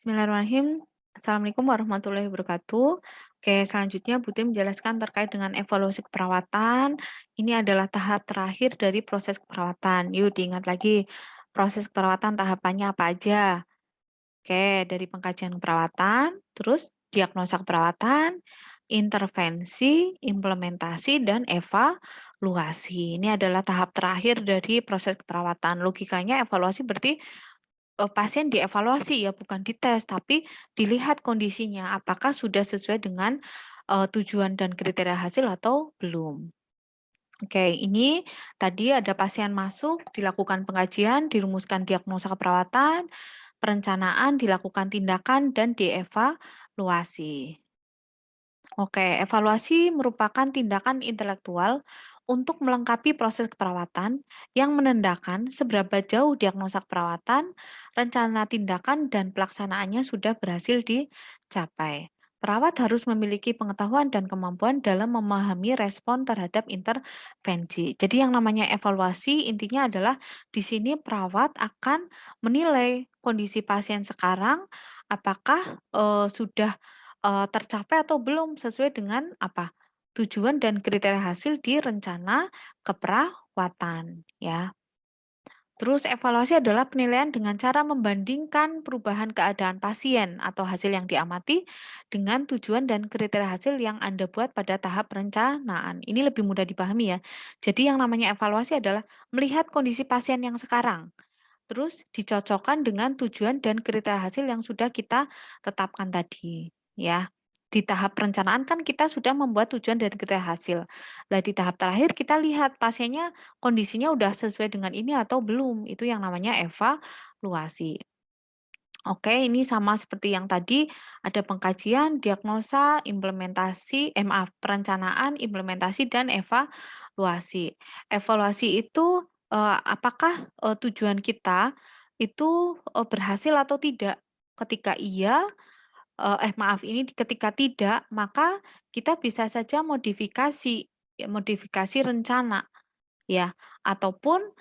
Bismillahirrahmanirrahim. Assalamualaikum warahmatullahi wabarakatuh. Oke, selanjutnya Putri menjelaskan terkait dengan evaluasi keperawatan. Ini adalah tahap terakhir dari proses keperawatan. Yuk diingat lagi, proses keperawatan tahapannya apa aja. Oke, dari pengkajian keperawatan, terus diagnosa keperawatan, intervensi, implementasi, dan evaluasi. Ini adalah tahap terakhir dari proses keperawatan. Logikanya evaluasi berarti pasien dievaluasi ya, bukan dites, tapi dilihat kondisinya, apakah sudah sesuai dengan, tujuan dan kriteria hasil atau belum. Oke, ini tadi ada pasien masuk, dilakukan pengajian, dirumuskan diagnosa keperawatan, perencanaan, dilakukan tindakan, dan dievaluasi. Oke, evaluasi merupakan tindakan intelektual untuk melengkapi proses keperawatan yang menandakan seberapa jauh diagnosa keperawatan, rencana tindakan, dan pelaksanaannya sudah berhasil dicapai. Perawat harus memiliki pengetahuan dan kemampuan dalam memahami respon terhadap intervensi. Jadi yang namanya evaluasi intinya adalah di sini perawat akan menilai kondisi pasien sekarang apakah sudah tercapai atau belum sesuai dengan apa, tujuan dan kriteria hasil di rencana keperawatan, ya. Terus evaluasi adalah penilaian dengan cara membandingkan perubahan keadaan pasien atau hasil yang diamati dengan tujuan dan kriteria hasil yang Anda buat pada tahap perencanaan. Ini lebih mudah dipahami ya. Jadi yang namanya evaluasi adalah melihat kondisi pasien yang sekarang, terus dicocokkan dengan tujuan dan kriteria hasil yang sudah kita tetapkan tadi, ya. Di tahap perencanaan kan kita sudah membuat tujuan dan kriteria hasil. Nah, di tahap terakhir kita lihat pasiennya kondisinya udah sesuai dengan ini atau belum. Itu yang namanya evaluasi. Oke, ini sama seperti yang tadi, ada pengkajian, diagnosa, implementasi, maaf, perencanaan, implementasi, dan evaluasi. Evaluasi itu apakah tujuan kita itu berhasil atau tidak? Ketika iya, maaf, ini ketika tidak, maka kita bisa saja modifikasi, ya, modifikasi rencana. Ya, ataupun,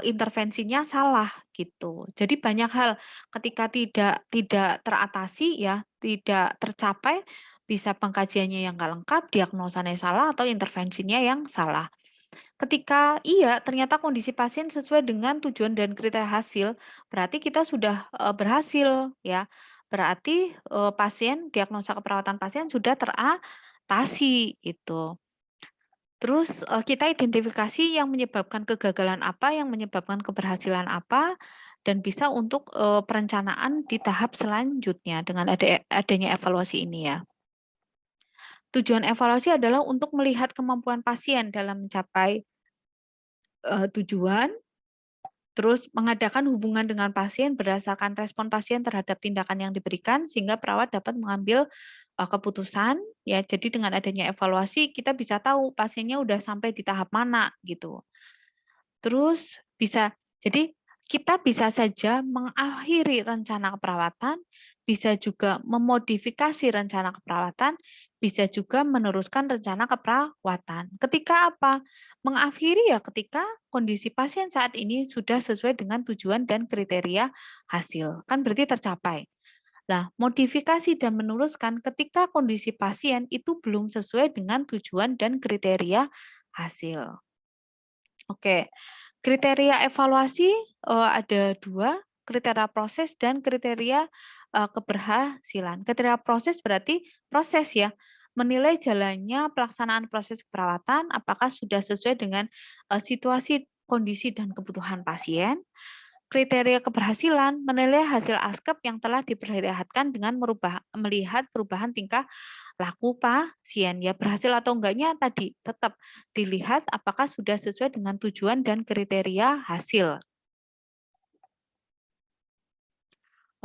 intervensinya salah gitu. Jadi banyak hal ketika tidak teratasi ya, tidak tercapai, bisa pengkajiannya yang nggak lengkap, diagnosanya salah, atau intervensinya yang salah. Ketika iya, ternyata kondisi pasien sesuai dengan tujuan dan kriteria hasil, berarti kita sudah, berhasil ya. Berarti, diagnosa keperawatan pasien sudah teratasi, gitu. Terus, kita identifikasi yang menyebabkan kegagalan apa, yang menyebabkan keberhasilan apa, dan bisa untuk, perencanaan di tahap selanjutnya dengan adanya evaluasi ini ya. Tujuan evaluasi adalah untuk melihat kemampuan pasien dalam mencapai, tujuan, terus mengadakan hubungan dengan pasien berdasarkan respon pasien terhadap tindakan yang diberikan, sehingga perawat dapat mengambil, keputusan, ya. Jadi dengan adanya evaluasi kita bisa tahu pasiennya udah sampai di tahap mana, gitu. Terus jadi kita bisa saja mengakhiri rencana keperawatan, bisa juga memodifikasi rencana keperawatan, bisa juga meneruskan rencana keperawatan. Ketika apa? Mengakhiri ya ketika kondisi pasien saat ini sudah sesuai dengan tujuan dan kriteria hasil. Kan berarti tercapai. Nah, modifikasi dan meneruskan ketika kondisi pasien itu belum sesuai dengan tujuan dan kriteria hasil. Oke. Kriteria evaluasi, ada 2, kriteria proses dan kriteria, keberhasilan. Kriteria proses berarti proses ya, menilai jalannya pelaksanaan proses perawatan, apakah sudah sesuai dengan, situasi, kondisi, dan kebutuhan pasien. Kriteria keberhasilan, menilai hasil askep yang telah diperlihatkan dengan melihat perubahan tingkah laku pasien. Ya berhasil atau enggaknya tadi tetap dilihat apakah sudah sesuai dengan tujuan dan kriteria hasil.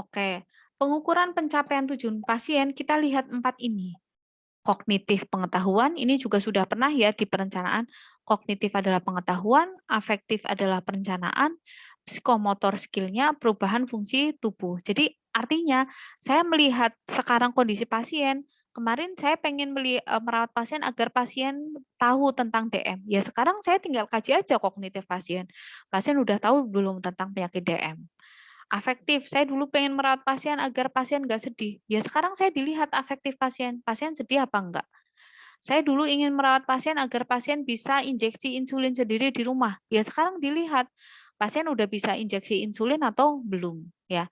Oke, pengukuran pencapaian tujuan pasien kita lihat 4 ini. Kognitif pengetahuan ini juga sudah pernah ya di perencanaan. Kognitif adalah pengetahuan, afektif adalah perencanaan, psikomotor skillnya perubahan fungsi tubuh. Jadi artinya saya melihat sekarang kondisi pasien, kemarin saya pengen merawat pasien agar pasien tahu tentang DM. Ya sekarang saya tinggal kaji aja kognitif pasien. Pasien udah tahu belum tentang penyakit DM. Afektif, saya dulu pengen merawat pasien agar pasien nggak sedih. Ya sekarang saya dilihat afektif pasien, pasien sedih apa enggak. Saya dulu ingin merawat pasien agar pasien bisa injeksi insulin sendiri di rumah. Ya sekarang dilihat, pasien udah bisa injeksi insulin atau belum. Ya,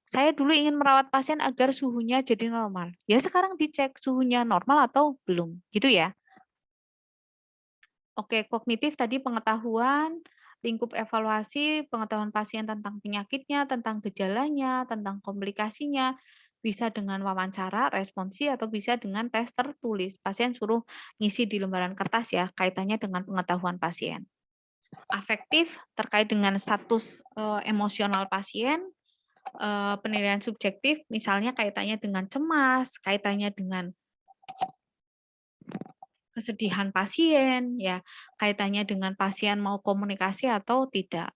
saya dulu ingin merawat pasien agar suhunya jadi normal. Ya sekarang dicek suhunya normal atau belum. Gitu ya. Oke, kognitif tadi pengetahuan, lingkup evaluasi, pengetahuan pasien tentang penyakitnya, tentang gejalanya, tentang komplikasinya, bisa dengan wawancara, responsi, atau bisa dengan tes tertulis. Pasien suruh ngisi di lembaran kertas ya, kaitannya dengan pengetahuan pasien. Afektif terkait dengan status emosional pasien, penilaian subjektif, misalnya kaitannya dengan cemas, kaitannya dengan kesedihan pasien, ya kaitannya dengan pasien mau komunikasi atau tidak.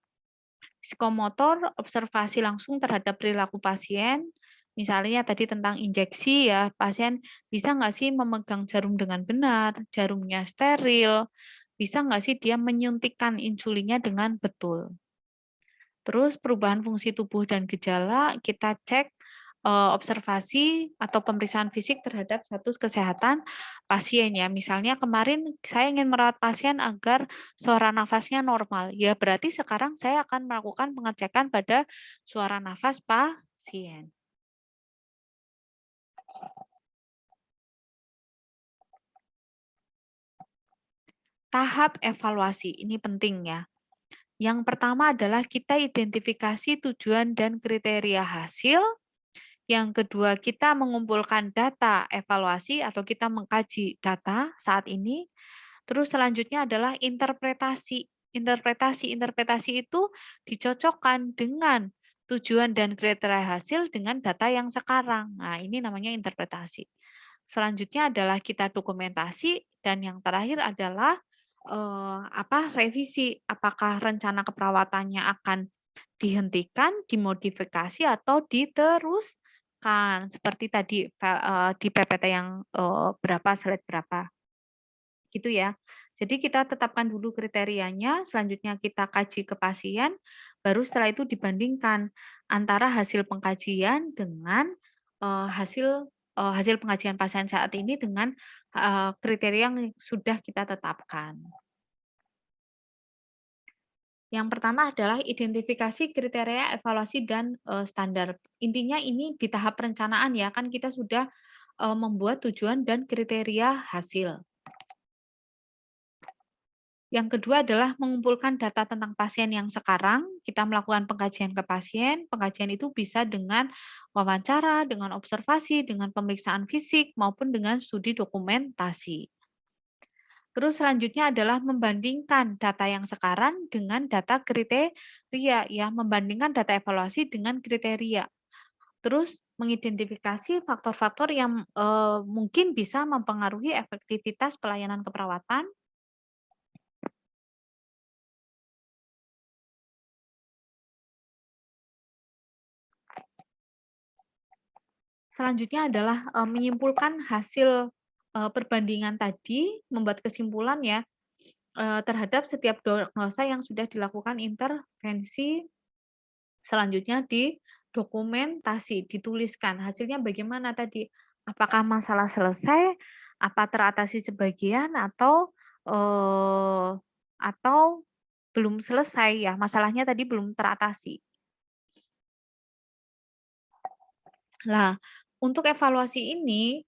Psikomotor, observasi langsung terhadap perilaku pasien, misalnya tadi tentang injeksi ya, pasien bisa nggak sih memegang jarum dengan benar, jarumnya steril, bisa nggak sih dia menyuntikkan insulinnya dengan betul. Terus perubahan fungsi tubuh dan gejala, kita cek observasi atau pemeriksaan fisik terhadap status kesehatan pasien ya. Misalnya kemarin saya ingin merawat pasien agar suara nafasnya normal. Ya berarti sekarang saya akan melakukan pengecekan pada suara nafas pasien. Tahap evaluasi ini penting ya. Yang pertama adalah kita identifikasi tujuan dan kriteria hasil. Yang kedua, kita mengumpulkan data evaluasi atau kita mengkaji data saat ini. Terus selanjutnya adalah interpretasi. Interpretasi itu dicocokkan dengan tujuan dan kriteria hasil dengan data yang sekarang. Nah, ini namanya interpretasi. Selanjutnya adalah kita dokumentasi dan yang terakhir adalah revisi. Apakah rencana keperawatannya akan dihentikan, dimodifikasi atau diteruskan. Seperti tadi di PPT yang berapa slide berapa. Gitu ya. Jadi kita tetapkan dulu kriterianya, selanjutnya kita kaji ke pasien, baru setelah itu dibandingkan antara hasil pengkajian dengan hasil pengkajian pasien saat ini dengan kriteria yang sudah kita tetapkan. Yang pertama adalah identifikasi kriteria evaluasi dan standar. Intinya ini di tahap perencanaan ya, kan kita sudah membuat tujuan dan kriteria hasil. Yang kedua adalah mengumpulkan data tentang pasien yang sekarang, kita melakukan pengkajian ke pasien. Pengkajian itu bisa dengan wawancara, dengan observasi, dengan pemeriksaan fisik, maupun dengan studi dokumentasi. Terus selanjutnya adalah membandingkan data yang sekarang dengan data kriteria, ya, membandingkan data evaluasi dengan kriteria. Terus mengidentifikasi faktor-faktor yang mungkin bisa mempengaruhi efektivitas pelayanan keperawatan. Selanjutnya adalah menyimpulkan hasil perbandingan tadi, membuat kesimpulan ya terhadap setiap diagnosa yang sudah dilakukan intervensi. Selanjutnya didokumentasi, dituliskan hasilnya bagaimana tadi, apakah masalah selesai, apa teratasi sebagian atau belum selesai ya, masalahnya tadi belum teratasi. Nah, untuk evaluasi ini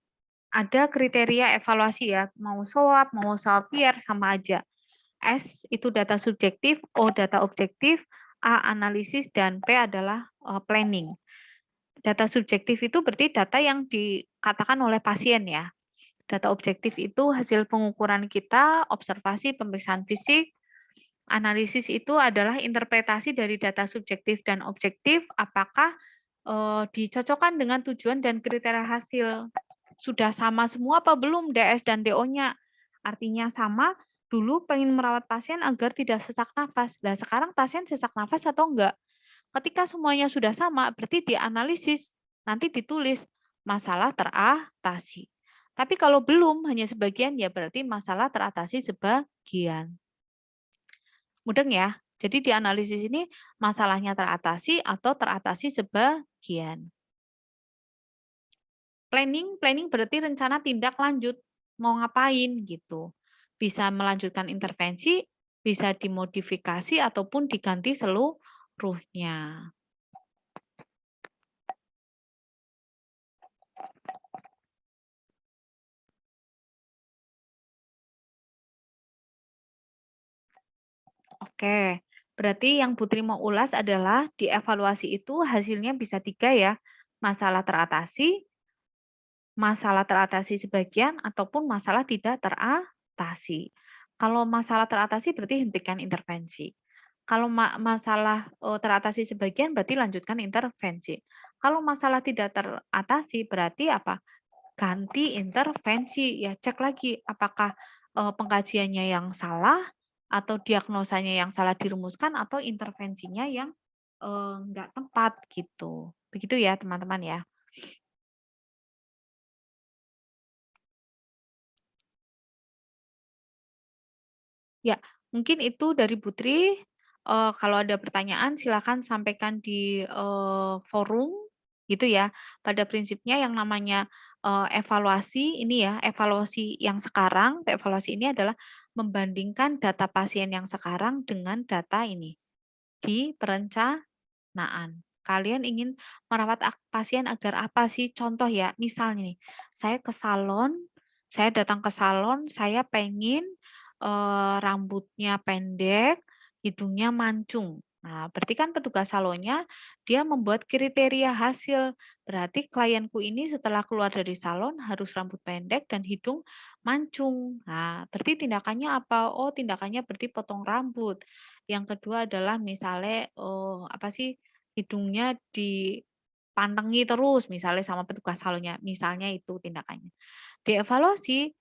ada kriteria evaluasi ya, mau SWOT, mau Sapier sama aja. S itu data subjektif, O data objektif, A analisis, dan P adalah planning. Data subjektif itu berarti data yang dikatakan oleh pasien ya. Data objektif itu hasil pengukuran kita, observasi, pemeriksaan fisik. Analisis itu adalah interpretasi dari data subjektif dan objektif, apakah dicocokkan dengan tujuan dan kriteria hasil. Sudah sama semua apa belum DS dan DO-nya? Artinya sama, dulu pengen merawat pasien agar tidak sesak nafas. Nah, sekarang pasien sesak nafas atau enggak? Ketika semuanya sudah sama, berarti dianalisis, nanti ditulis masalah teratasi. Tapi kalau belum, hanya sebagian, ya berarti masalah teratasi sebagian. Mudeng ya? Jadi di analisis ini masalahnya teratasi atau teratasi sebagian. Planning berarti rencana tindak lanjut, mau ngapain gitu. Bisa melanjutkan intervensi, bisa dimodifikasi ataupun diganti seluruhnya. Oke, berarti yang Putri mau ulas adalah di evaluasi itu hasilnya bisa 3 ya, masalah teratasi sebagian, ataupun masalah tidak teratasi. Kalau masalah teratasi berarti hentikan intervensi. Kalau masalah teratasi sebagian berarti lanjutkan intervensi. Kalau masalah tidak teratasi berarti apa? Ganti intervensi, ya cek lagi apakah, pengkajiannya yang salah, atau diagnosanya yang salah dirumuskan, atau intervensinya yang, nggak tepat gitu. Begitu ya teman-teman ya. Ya, mungkin itu dari Putri, kalau ada pertanyaan silakan sampaikan di, forum gitu ya. Pada prinsipnya yang namanya, evaluasi ini ya, evaluasi yang sekarang, evaluasi ini adalah membandingkan data pasien yang sekarang dengan data ini, di perencanaan. Kalian ingin merawat pasien agar apa sih? Contoh ya, misalnya nih, saya ke salon, saya datang ke salon, saya pengen rambutnya pendek, hidungnya mancung. Nah, berarti kan petugas salonnya dia membuat kriteria hasil. Berarti klienku ini setelah keluar dari salon harus rambut pendek dan hidung mancung. Nah, berarti tindakannya apa? Oh, tindakannya berarti potong rambut. Yang kedua adalah misalnya, apa sih, hidungnya dipantengi terus misalnya sama petugas salonnya, misalnya itu tindakannya. Dievaluasi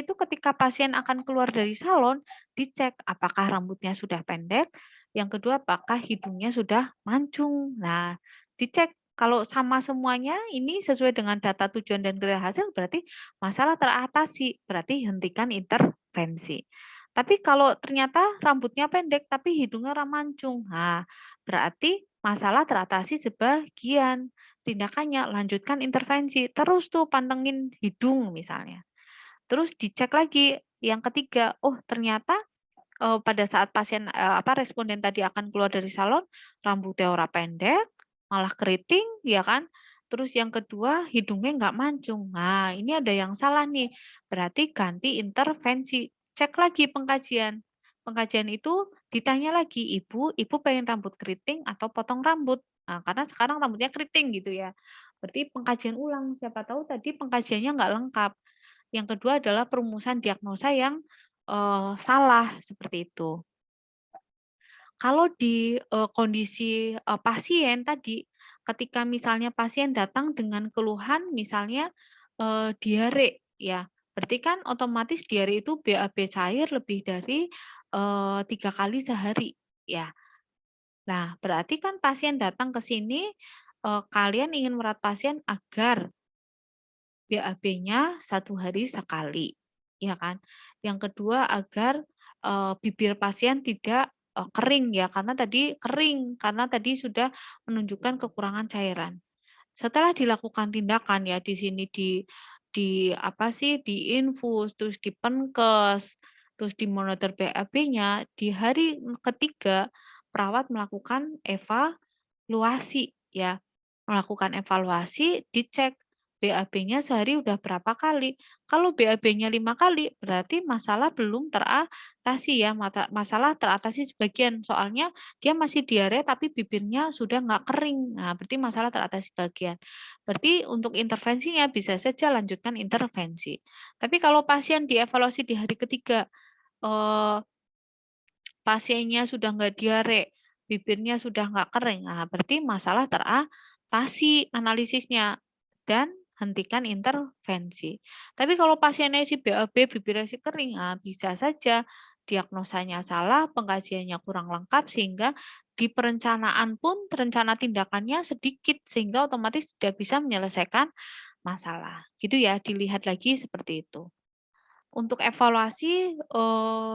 itu ketika pasien akan keluar dari salon, dicek apakah rambutnya sudah pendek, yang kedua apakah hidungnya sudah mancung. Nah, dicek kalau sama semuanya ini sesuai dengan data tujuan dan kriteria hasil berarti masalah teratasi, berarti hentikan intervensi. Tapi kalau ternyata rambutnya pendek tapi hidungnya mancung, nah berarti masalah teratasi sebagian. Tindakannya lanjutkan intervensi, terus tuh pantengin hidung misalnya. Terus dicek lagi yang ketiga, oh ternyata, pada saat pasien, responden tadi akan keluar dari salon, rambutnya ora pendek, malah keriting, ya kan. Terus yang kedua, hidungnya nggak mancung. Nah, ini ada yang salah nih, berarti ganti intervensi. Cek lagi pengkajian. Pengkajian itu ditanya lagi, "Ibu pengen rambut keriting atau potong rambut?" Nah, karena sekarang rambutnya keriting gitu ya. Berarti pengkajian ulang, siapa tahu tadi pengkajiannya nggak lengkap. Yang kedua adalah perumusan diagnosa yang, salah, seperti itu. Kalau di, kondisi, pasien tadi, ketika misalnya pasien datang dengan keluhan misalnya, diare ya, berarti kan otomatis diare itu BAB cair lebih dari, 3 kali sehari, ya. Nah, berarti kan pasien datang ke sini, kalian ingin merawat pasien agar BAB-nya 1 hari sekali, ya kan. Yang kedua agar, bibir pasien tidak, kering ya, karena tadi sudah menunjukkan kekurangan cairan. Setelah dilakukan tindakan ya di sini di apa sih, diinfus, terus dipenkes, terus dimonitor BAB-nya, di hari ketiga perawat melakukan evaluasi ya. Melakukan evaluasi, dicek BAB-nya sehari udah berapa kali. Kalau BAB-nya 5 kali, berarti masalah belum teratasi ya, masalah teratasi sebagian. Soalnya dia masih diare tapi bibirnya sudah nggak kering. Nah, berarti masalah teratasi sebagian. Berarti untuk intervensinya bisa saja lanjutkan intervensi. Tapi kalau pasien dievaluasi di hari ketiga, eee pasiennya sudah nggak diare, bibirnya sudah nggak kering, nah berarti masalah teratasi analisisnya dan hentikan intervensi. Tapi kalau pasiennya si BAB, bibirnya si kering, nah bisa saja diagnosanya salah, pengkajiannya kurang lengkap sehingga di perencanaan pun rencana tindakannya sedikit sehingga otomatis tidak bisa menyelesaikan masalah. Gitu ya, dilihat lagi seperti itu. Untuk evaluasi,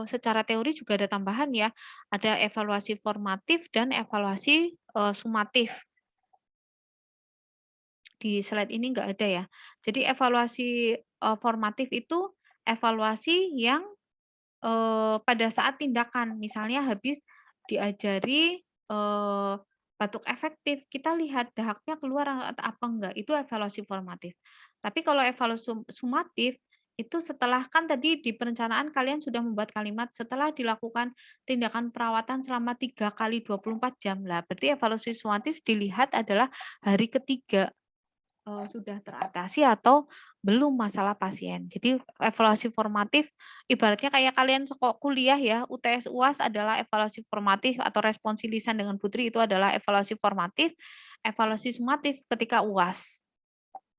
secara teori juga ada tambahan ya, ada evaluasi formatif dan evaluasi, sumatif. Di slide ini nggak ada ya. Jadi evaluasi, formatif itu evaluasi yang pada saat tindakan, misalnya habis diajari, batuk efektif, kita lihat dahaknya keluar atau apa enggak, itu evaluasi formatif. Tapi kalau evaluasi sumatif, itu setelah kan tadi di perencanaan kalian sudah membuat kalimat setelah dilakukan tindakan perawatan selama 3 kali 24 jam. Lah, berarti evaluasi sumatif dilihat adalah hari ketiga. Sudah teratasi atau belum masalah pasien. Jadi evaluasi formatif ibaratnya kayak kalian kuliah ya, UTS, UAS adalah evaluasi formatif atau responsi lisan dengan Putri itu adalah evaluasi formatif, evaluasi sumatif ketika UAS,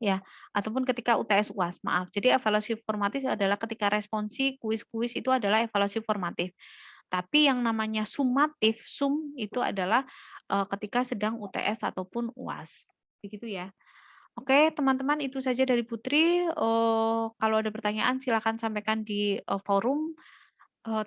ya, ataupun ketika UTS, UAS, maaf. Jadi evaluasi formatif adalah ketika responsi kuis-kuis itu adalah evaluasi formatif. Tapi yang namanya sumatif, itu adalah, ketika sedang UTS ataupun UAS, begitu ya. Oke, teman-teman itu saja dari Putri, kalau ada pertanyaan silakan sampaikan di, forum,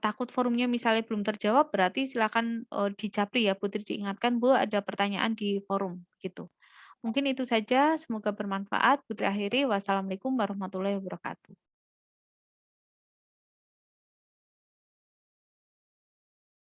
takut forumnya misalnya belum terjawab berarti silakan, di Japri ya, Putri diingatkan, "Bu, ada pertanyaan di forum," gitu. Mungkin itu saja, semoga bermanfaat. Putri akhiri, wassalamualaikum warahmatullahi wabarakatuh.